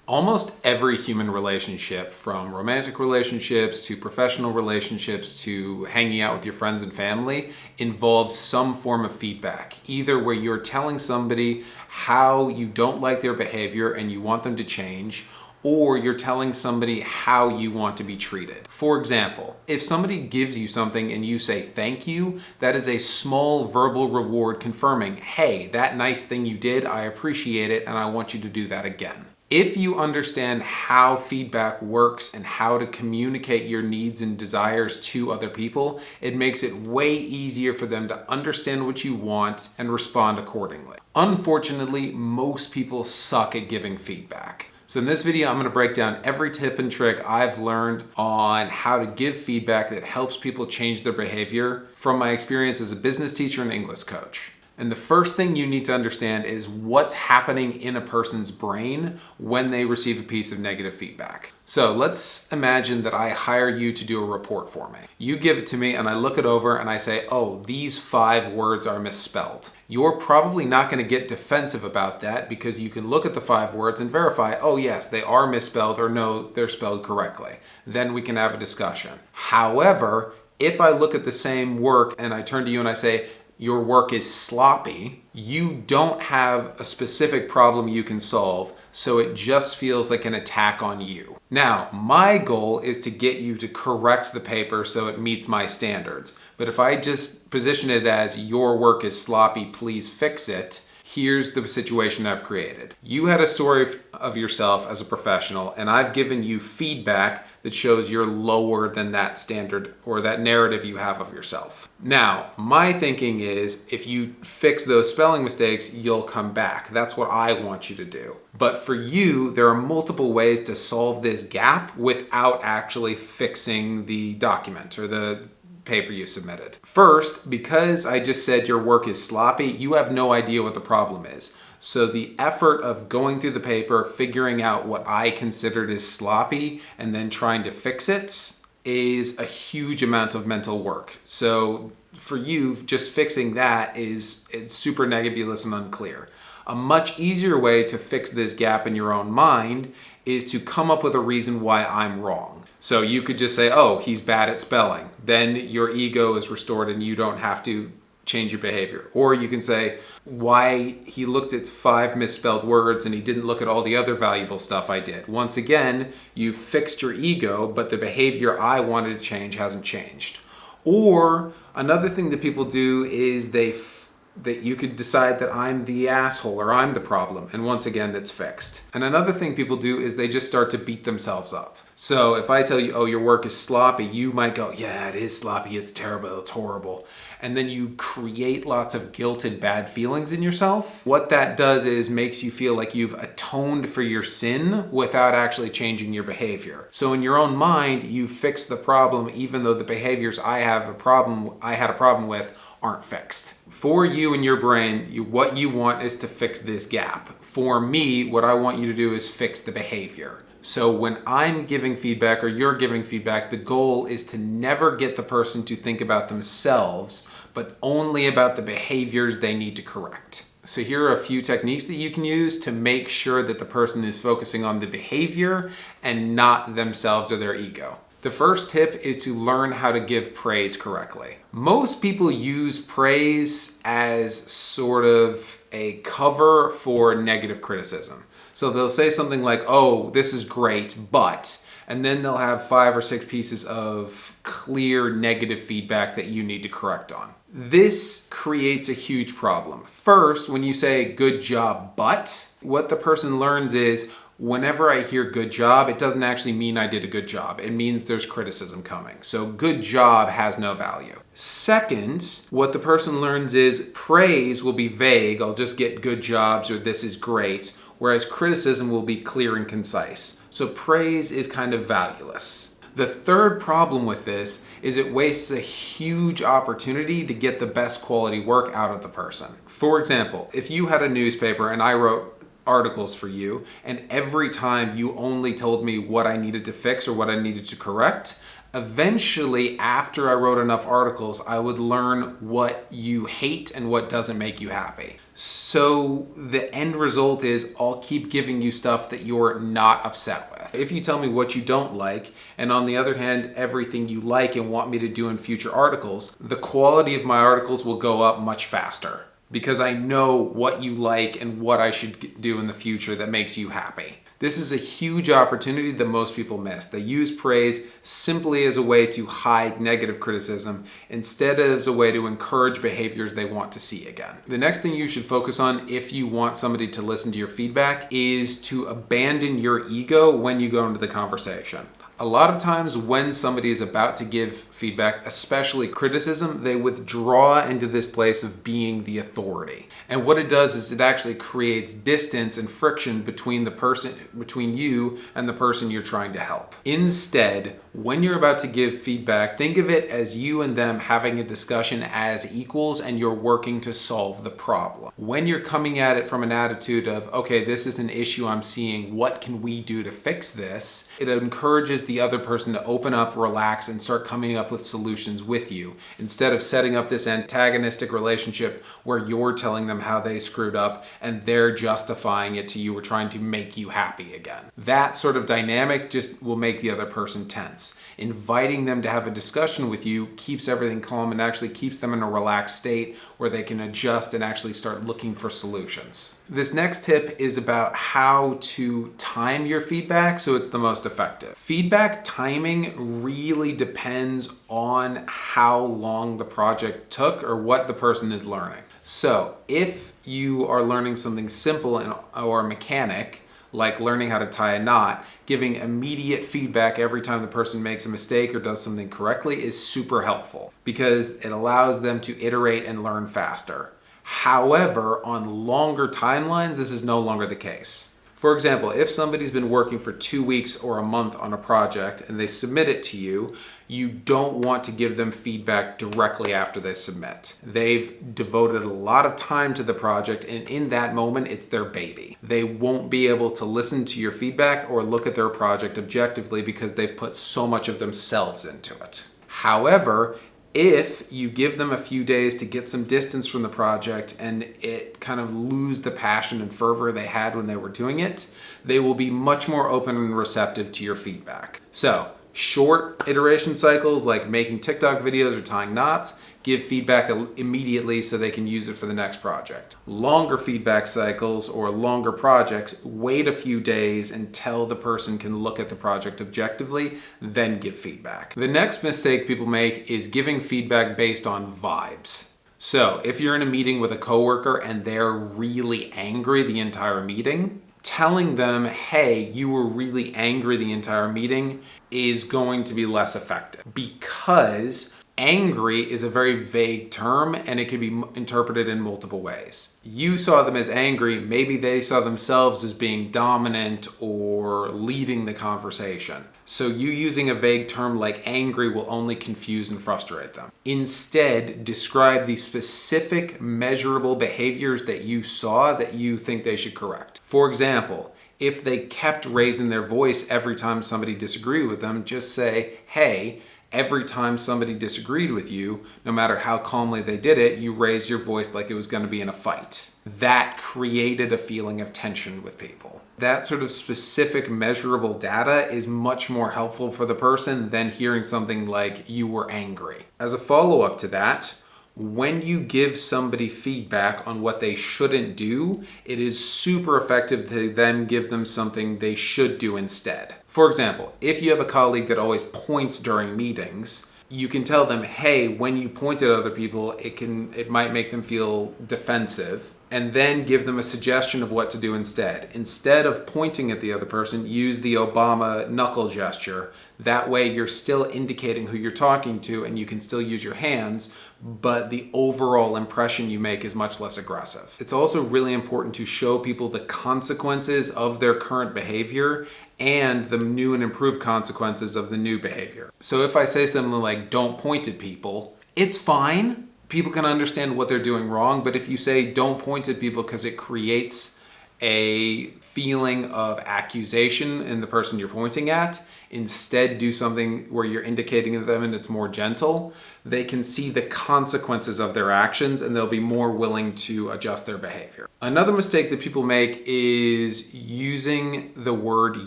Almost every human relationship, from romantic relationships to professional relationships to hanging out with your friends and family, involves some form of feedback. Either where you're telling somebody how you don't like their behavior and you want them to change, or you're telling somebody how you want to be treated. For example, if somebody gives you something and you say thank you, that is a small verbal reward confirming, hey, that nice thing you did, I appreciate it and I want you to do that again. If you understand how feedback works and how to communicate your needs and desires to other people, it makes it way easier for them to understand what you want and respond accordingly. Unfortunately, most people suck at giving feedback. So in this video, I'm going to break down every tip and trick I've learned on how to give feedback that helps people change their behavior from my experience as a business teacher and English coach. And the first thing you need to understand is what's happening in a person's brain when they receive a piece of negative feedback. So let's imagine that I hire you to do a report for me. You give it to me and I look it over and I say, oh, these 5 words are misspelled. You're probably not going to get defensive about that because you can look at the 5 words and verify, oh yes, they are misspelled, or no, they're spelled correctly. Then we can have a discussion. However, if I look at the same work and I turn to you and I say, your work is sloppy, you don't have a specific problem you can solve, so it just feels like an attack on you. Now, my goal is to get you to correct the paper so it meets my standards. But if I just position it as your work is sloppy, please fix it, here's the situation I've created. You had a story of yourself as a professional, and I've given you feedback that shows you're lower than that standard or that narrative you have of yourself. Now, my thinking is if you fix those spelling mistakes, you'll come back. That's what I want you to do. But for you, there are multiple ways to solve this gap without actually fixing the document or the paper you submitted. First, because I just said your work is sloppy, you have no idea what the problem is. So the effort of going through the paper, figuring out what I considered is sloppy, and then trying to fix it is a huge amount of mental work. So for you, just fixing that it's super nebulous and unclear. A much easier way to fix this gap in your own mind is to come up with a reason why I'm wrong. So you could just say, oh, he's bad at spelling. Then your ego is restored and you don't have to change your behavior. Or you can say why he looked at 5 misspelled words and he didn't look at all the other valuable stuff I did. Once again, you fixed your ego, but the behavior I wanted to change hasn't changed. Or another thing that people do is that you could decide that I'm the asshole or I'm the problem. And once again, that's fixed. And another thing people do is they just start to beat themselves up. So if I tell you, oh, your work is sloppy, you might go, yeah, it is sloppy. It's terrible. It's horrible. And then you create lots of guilt and bad feelings in yourself. What that does is makes you feel like you've atoned for your sin without actually changing your behavior. So in your own mind, you fix the problem, even though the behaviors I had a problem with aren't fixed. For you and your brain, what you want is to fix this gap. For me, what I want you to do is fix the behavior. So when I'm giving feedback or you're giving feedback, the goal is to never get the person to think about themselves, but only about the behaviors they need to correct. So here are a few techniques that you can use to make sure that the person is focusing on the behavior and not themselves or their ego. The first tip is to learn how to give praise correctly. Most people use praise as sort of a cover for negative criticism. So they'll say something like, oh, this is great, but, and then they'll have 5 or 6 pieces of clear negative feedback that you need to correct on. This creates a huge problem. First, when you say good job, but, what the person learns is, whenever I hear good job, it doesn't actually mean I did a good job. It means there's criticism coming. So good job has no value. Second, what the person learns is praise will be vague. I'll just get good jobs or this is great. Whereas criticism will be clear and concise. So praise is kind of valueless. The third problem with this is it wastes a huge opportunity to get the best quality work out of the person. For example, if you had a newspaper and I wrote articles for you, and every time you only told me what I needed to fix or what I needed to correct, Eventually, after I wrote enough articles, I would learn what you hate and what doesn't make you happy. So the end result is I'll keep giving you stuff that you're not upset with. If you tell me what you don't like, and on the other hand, everything you like and want me to do in future articles, the quality of my articles will go up much faster because I know what you like and what I should do in the future that makes you happy. This is a huge opportunity that most people miss. They use praise simply as a way to hide negative criticism instead of as a way to encourage behaviors they want to see again. The next thing you should focus on if you want somebody to listen to your feedback is to abandon your ego when you go into the conversation. A lot of times when somebody is about to give feedback, especially criticism, they withdraw into this place of being the authority. And what it does is it actually creates distance and friction between you and the person you're trying to help. Instead, when you're about to give feedback, think of it as you and them having a discussion as equals and you're working to solve the problem. When you're coming at it from an attitude of, okay, this is an issue I'm seeing, what can we do to fix this? It encourages the other person to open up, relax, and start coming up with solutions with you instead of setting up this antagonistic relationship where you're telling them how they screwed up and they're justifying it to you or trying to make you happy again. That sort of dynamic just will make the other person tense. Inviting them to have a discussion with you keeps everything calm and actually keeps them in a relaxed state where they can adjust and actually start looking for solutions. This next tip is about how to time your feedback so it's the most effective. Feedback timing really depends on how long the project took or what the person is learning. So if you are learning something simple or mechanic, like learning how to tie a knot, giving immediate feedback every time the person makes a mistake or does something correctly is super helpful because it allows them to iterate and learn faster. However, on longer timelines, this is no longer the case. For example, if somebody's been working for 2 weeks or a month on a project and they submit it to you, you don't want to give them feedback directly after they submit. They've devoted a lot of time to the project, and in that moment, it's their baby. They won't be able to listen to your feedback or look at their project objectively because they've put so much of themselves into it. However, if you give them a few days to get some distance from the project and it kind of lose the passion and fervor they had when they were doing it, they will be much more open and receptive to your feedback. So, short iteration cycles like making TikTok videos or tying knots, give feedback immediately so they can use it for the next project. Longer feedback cycles or longer projects, wait a few days until the person can look at the project objectively, then give feedback. The next mistake people make is giving feedback based on vibes. So if you're in a meeting with a coworker and they're really angry the entire meeting, telling them, hey, you were really angry the entire meeting is going to be less effective because angry is a very vague term and it can be interpreted in multiple ways. You saw them as angry, maybe they saw themselves as being dominant or leading the conversation. So you using a vague term like angry will only confuse and frustrate them. Instead, describe the specific measurable behaviors that you saw that you think they should correct. For example, if they kept raising their voice every time somebody disagreed with them, just say, hey, every time somebody disagreed with you, no matter how calmly they did it, you raised your voice like it was going to be in a fight. That created a feeling of tension with people. That sort of specific measurable data is much more helpful for the person than hearing something like you were angry. As a follow-up to that, when you give somebody feedback on what they shouldn't do, it is super effective to then give them something they should do instead. For example, if you have a colleague that always points during meetings, you can tell them, hey, when you point at other people, it might make them feel defensive, and then give them a suggestion of what to do instead. Instead of pointing at the other person, use the Obama knuckle gesture. That way you're still indicating who you're talking to and you can still use your hands, but the overall impression you make is much less aggressive. It's also really important to show people the consequences of their current behavior and the new and improved consequences of the new behavior. So if I say something like, don't point at people, it's fine. People can understand what they're doing wrong, but if you say don't point at people because it creates a feeling of accusation in the person you're pointing at. Instead, do something where you're indicating to them and it's more gentle. They can see the consequences of their actions and they'll be more willing to adjust their behavior. Another mistake that people make is using the word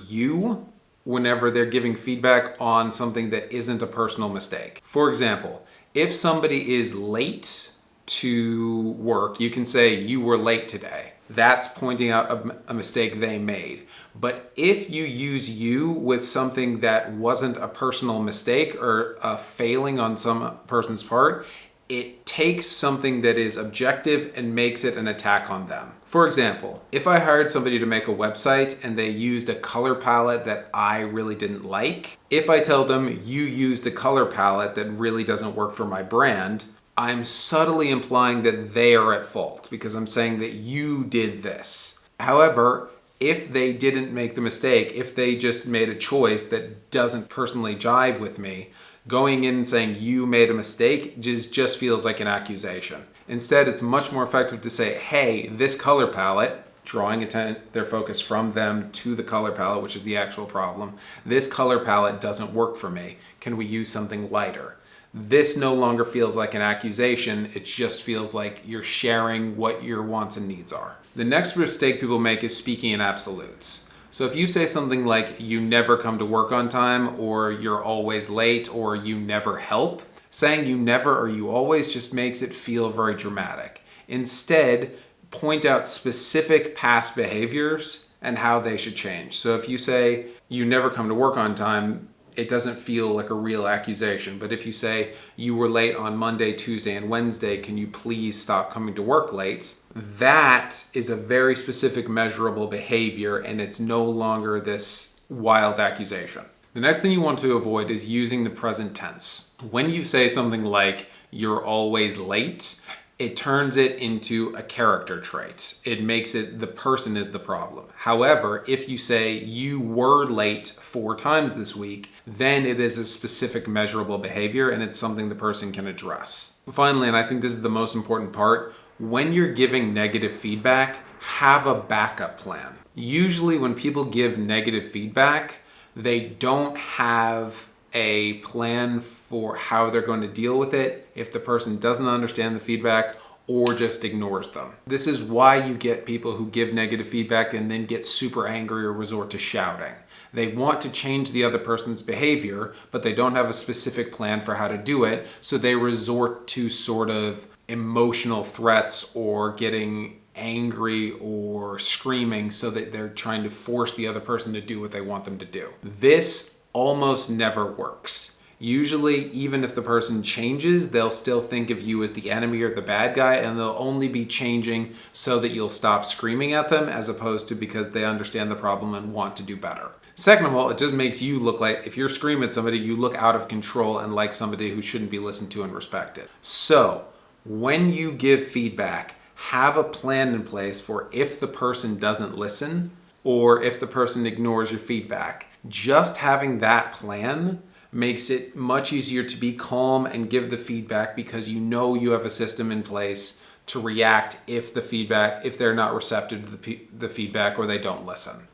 you whenever they're giving feedback on something that isn't a personal mistake. For example, if somebody is late to work, you can say, "You were late today." That's pointing out a mistake they made. But if you use you with something that wasn't a personal mistake or a failing on some person's part, it takes something that is objective and makes it an attack on them. For example, if I hired somebody to make a website and they used a color palette that I really didn't like, if I tell them you used a color palette that really doesn't work for my brand, I'm subtly implying that they are at fault because I'm saying that you did this. However, if they didn't make the mistake, if they just made a choice that doesn't personally jive with me, going in and saying you made a mistake just feels like an accusation. Instead, it's much more effective to say, "Hey, this color palette," drawing their focus from them to the color palette, which is the actual problem. "This color palette doesn't work for me. Can we use something lighter?" This no longer feels like an accusation. It just feels like you're sharing what your wants and needs are. The next mistake people make is speaking in absolutes. So if you say something like "you never come to work on time," or "you're always late," or "you never help," saying "you never" or "you always" just makes it feel very dramatic. Instead, point out specific past behaviors and how they should change. So if you say "you never come to work on time," it doesn't feel like a real accusation. But if you say "you were late on Monday, Tuesday, and Wednesday, can you please stop coming to work late?" that is a very specific measurable behavior and it's no longer this wild accusation. The next thing you want to avoid is using the present tense. When you say something like "you're always late," it turns it into a character trait. It makes it the person is the problem. However, if you say "you were late 4 times this week," then it is a specific measurable behavior and it's something the person can address. Finally, and I think this is the most important part, when you're giving negative feedback, have a backup plan. Usually when people give negative feedback, they don't have a plan for how they're going to deal with it if the person doesn't understand the feedback or just ignores them. This is why you get people who give negative feedback and then get super angry or resort to shouting. They want to change the other person's behavior, but they don't have a specific plan for how to do it, so they resort to sort of emotional threats or getting angry or screaming so that they're trying to force the other person to do what they want them to do. This almost never works. Usually, even if the person changes, they'll still think of you as the enemy or the bad guy, and they'll only be changing so that you'll stop screaming at them as opposed to because they understand the problem and want to do better. Second of all, it just makes you look like, if you're screaming at somebody, you look out of control and like somebody who shouldn't be listened to and respected. So, when you give feedback, have a plan in place for if the person doesn't listen or if the person ignores your feedback. Just having that plan makes it much easier to be calm and give the feedback because you know you have a system in place to react if they're not receptive to the feedback or they don't listen.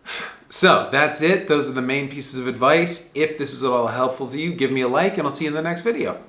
So that's it. Those are the main pieces of advice. If this is at all helpful to you, give me a like and I'll see you in the next video.